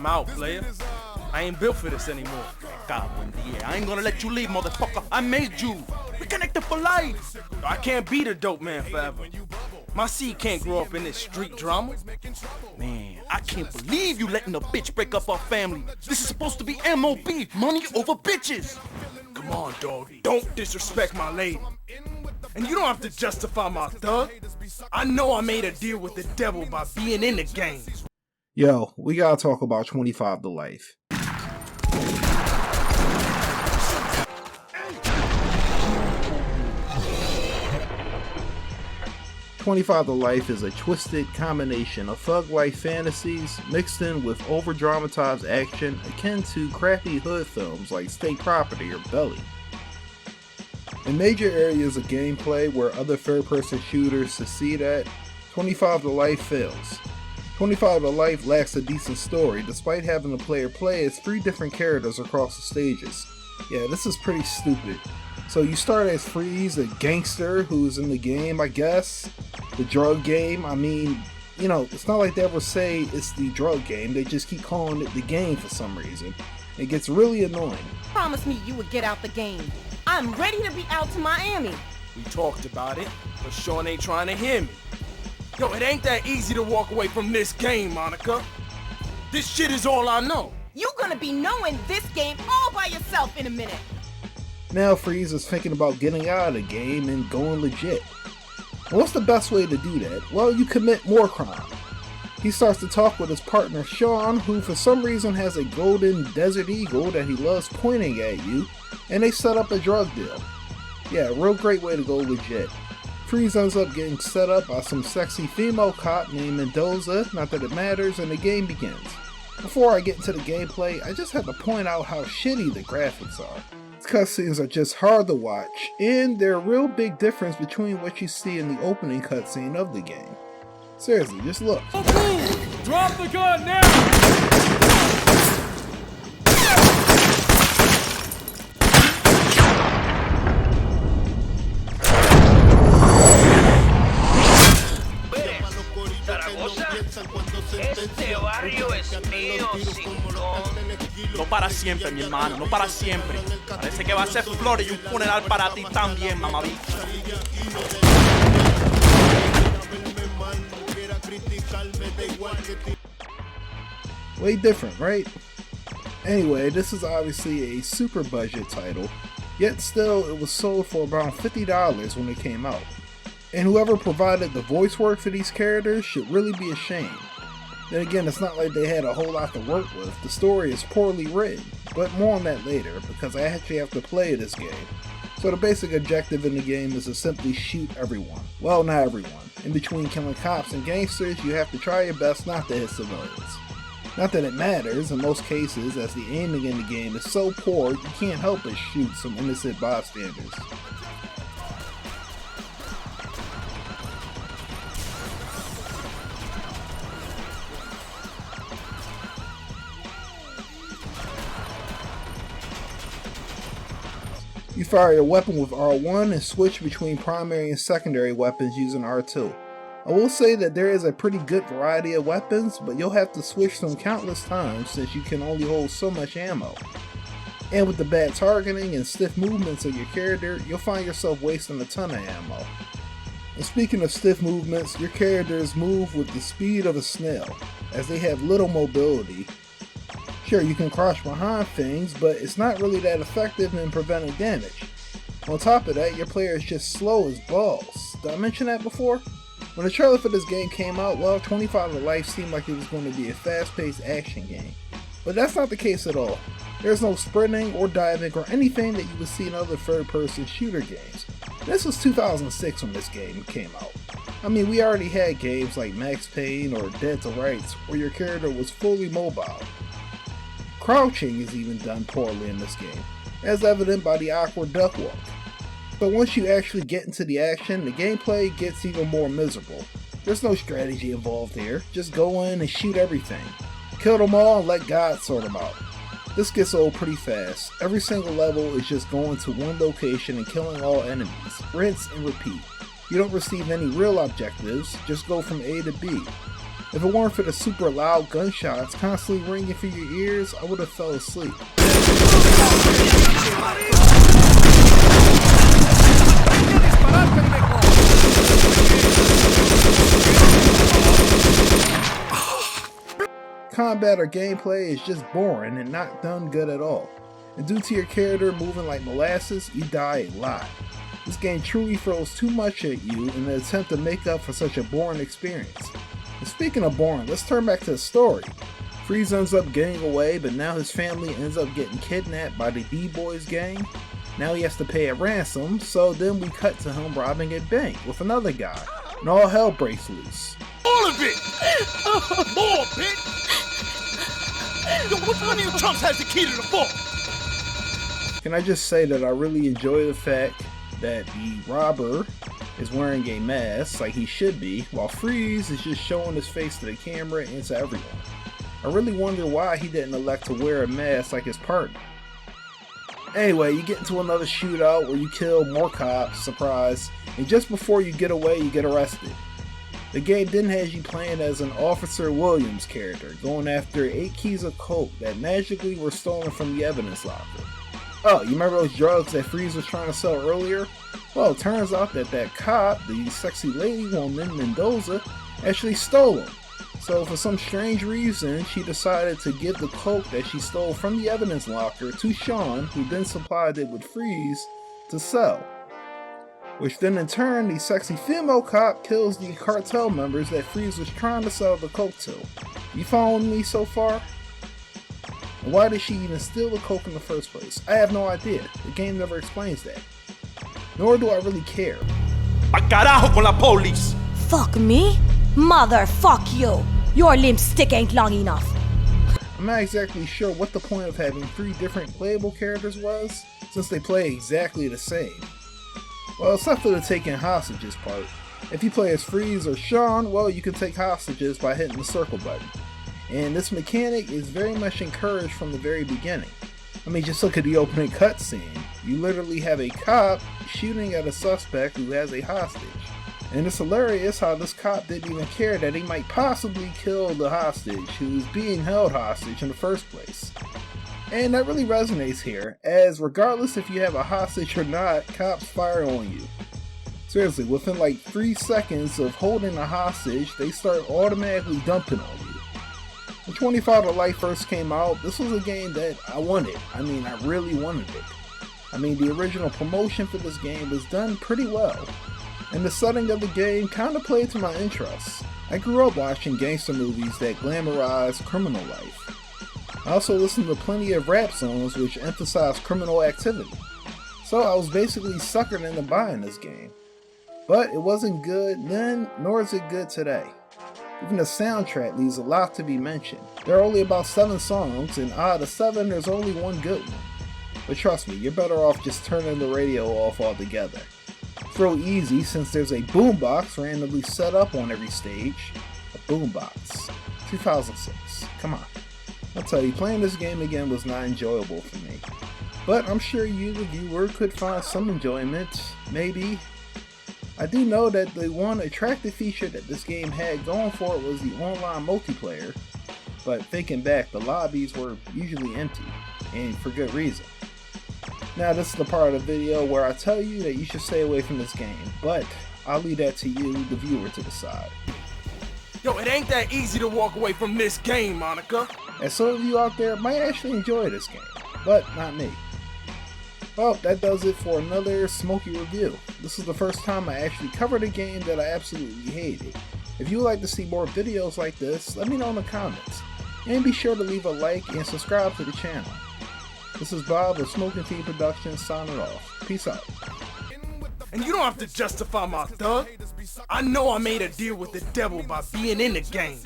I'm out, player. I ain't built for this anymore. I ain't gonna let you leave, motherfucker. I made you. We connected for life. I can't be the dope man forever. My seed can't grow up in this street drama. Man, I can't believe you letting a bitch break up our family. This is supposed to be MOB, money over bitches. Come on, dog. Don't disrespect my lady. And you don't have to justify my thug. I know I made a deal with the devil by being in the game. Yo, we gotta talk about 25 to Life. "25 to Life" is a twisted combination of thug-life fantasies mixed in with over-dramatized action akin to crappy hood films like State Property or Belly. In major areas of gameplay where other third-person shooters succeed at, 25 to Life fails. 25 to Life lacks a decent story despite having the player play as 3 different characters across the stages. Yeah, this is pretty stupid. So you start as Freeze, a gangster who's in the game, I guess. The drug game, I mean, you know, it's not like they ever say it's the drug game, they just keep calling it the game for some reason. It gets really annoying. Promise me you would get out the game. I'm ready to be out to Miami. We talked about it, but Sean ain't trying to hear me. Yo, it ain't that easy to walk away from this game, Monica. This shit is all I know. You gonna be knowing this game all by yourself in a minute. Now Freeze is thinking about getting out of the game and going legit. And what's the best way to do that? Well, you commit more crime. He starts to talk with his partner Sean, who for some reason has a golden desert eagle that he loves pointing at you, and they set up a drug deal. Yeah, a real great way to go legit. Freeze ends up getting set up by some sexy female cop named Mendoza, not that it matters, and the game begins. Before I get into the gameplay, I just have to point out how shitty the graphics are. These cutscenes are just hard to watch, and they're a real big difference between what you see in the opening cutscene of the game. Seriously, just look. Drop the gun now! No para siempre, mi hermano, no para siempre. Parece que va a ser flores y un funeral para ti también, mamabicho. Way different, right? Anyway, this is obviously a super budget title, yet still it was sold for around $50 when it came out. And whoever provided the voice work for these characters should really be ashamed. Then again, it's not like they had a whole lot to work with. The story is poorly written, but more on that later because I actually have to play this game. So the basic objective in the game is to simply shoot everyone. Well, not everyone. In between killing cops and gangsters, you have to try your best not to hit civilians. Not that it matters in most cases, as the aiming in the game is so poor you can't help but shoot some innocent bystanders. You fire your weapon with R1 and switch between primary and secondary weapons using R2. I will say that there is a pretty good variety of weapons, but you'll have to switch them countless times since you can only hold so much ammo. And with the bad targeting and stiff movements of your character, you'll find yourself wasting a ton of ammo. And speaking of stiff movements, your characters move with the speed of a snail, as they have little mobility. Sure, you can crouch behind things, but it's not really that effective in preventing damage. On top of that, your player is just slow as balls. Did I mention that before? When the trailer for this game came out, well, 25 to Life seemed like it was going to be a fast-paced action game. But that's not the case at all. There's no sprinting or diving or anything that you would see in other third-person shooter games. This was 2006 when this game came out. I mean, we already had games like Max Payne or Dead to Rights where your character was fully mobile. Crouching is even done poorly in this game, as evident by the awkward duck walk. But once you actually get into the action, the gameplay gets even more miserable. There's no strategy involved here, just go in and shoot everything. Kill them all and let God sort them out. This gets old pretty fast. Every single level is just going to one location and killing all enemies, rinse and repeat. You don't receive any real objectives, just go from A to B. If it weren't for the super loud gunshots constantly ringing through your ears, I would have fell asleep. Combat or gameplay is just boring and not done good at all. And due to your character moving like molasses, you die a lot. This game truly throws too much at you in an attempt to make up for such a boring experience. And speaking of boring, let's turn back to the story. Freeze ends up getting away, but now his family ends up getting kidnapped by the D-Boys gang. Now he has to pay a ransom, so then we cut to him robbing a bank with another guy, and all hell breaks loose. All of it! More, bitch! Yo, which one of you chumps has the key to the vault? Can I just say that I really enjoy the fact that the robber is wearing a mask like he should be, while Freeze is just showing his face to the camera and to everyone. I really wonder why he didn't elect to wear a mask like his partner. Anyway, you get into another shootout where you kill more cops, surprise, and just before you get away, you get arrested. The game then has you playing as an Officer Williams character, going after 8 keys of coke that magically were stolen from the evidence locker. Oh, you remember those drugs that Freeze was trying to sell earlier? Well, it turns out that cop, the sexy lady woman, Mendoza, actually stole them. So for some strange reason, she decided to give the coke that she stole from the evidence locker to Sean, who then supplied it with Freeze to sell. Which then in turn, the sexy female cop kills the cartel members that Freeze was trying to sell the coke to. You following me so far? And why did she even steal the coke in the first place? I have no idea. The game never explains that. Nor do I really care. Pa carajo con la police! Fuck me? Mother, fuck you! Your lipstick ain't long enough. I'm not exactly sure what the point of having 3 different playable characters was, since they play exactly the same. Well, except for the taking hostages part. If you play as Freeze or Sean, well, you can take hostages by hitting the circle button. And this mechanic is very much encouraged from the very beginning. I mean, just look at the opening cutscene. You literally have a cop shooting at a suspect who has a hostage. And it's hilarious how this cop didn't even care that he might possibly kill the hostage who's being held hostage in the first place. And that really resonates here, as regardless if you have a hostage or not, cops fire on you. Seriously, within like 3 seconds of holding a hostage, they start automatically dumping on you. When 25 to Life first came out, this was a game that I wanted. I mean, I really wanted it. I mean, the original promotion for this game was done pretty well. And the setting of the game kind of played to my interests. I grew up watching gangster movies that glamorized criminal life. I also listened to plenty of rap songs which emphasize criminal activity. So I was basically suckered into buying this game. But it wasn't good then, nor is it good today. Even the soundtrack leaves a lot to be mentioned. There are only about 7 songs, and out of the 7 there's only 1 good one. But trust me, you're better off just turning the radio off altogether. It's real easy since there's a boombox randomly set up on every stage. A boombox. 2006. Come on. I'll tell you, playing this game again was not enjoyable for me. But I'm sure you, the viewer, could find some enjoyment, maybe. I do know that the one attractive feature that this game had going for it was the online multiplayer, but thinking back, the lobbies were usually empty, and for good reason. Now this is the part of the video where I tell you that you should stay away from this game, but I'll leave that to you, the viewer, to decide. Yo, it ain't that easy to walk away from this game, Monica. And some of you out there might actually enjoy this game, but not me. Well, that does it for another Smoky review. This is the first time I actually covered a game that I absolutely hated. If you would like to see more videos like this, let me know in the comments. And be sure to leave a like and subscribe to the channel. This is Bob of Smoking Team Productions signing off. Peace out. And you don't have to justify my thug. I know I made a deal with the devil by being in the game.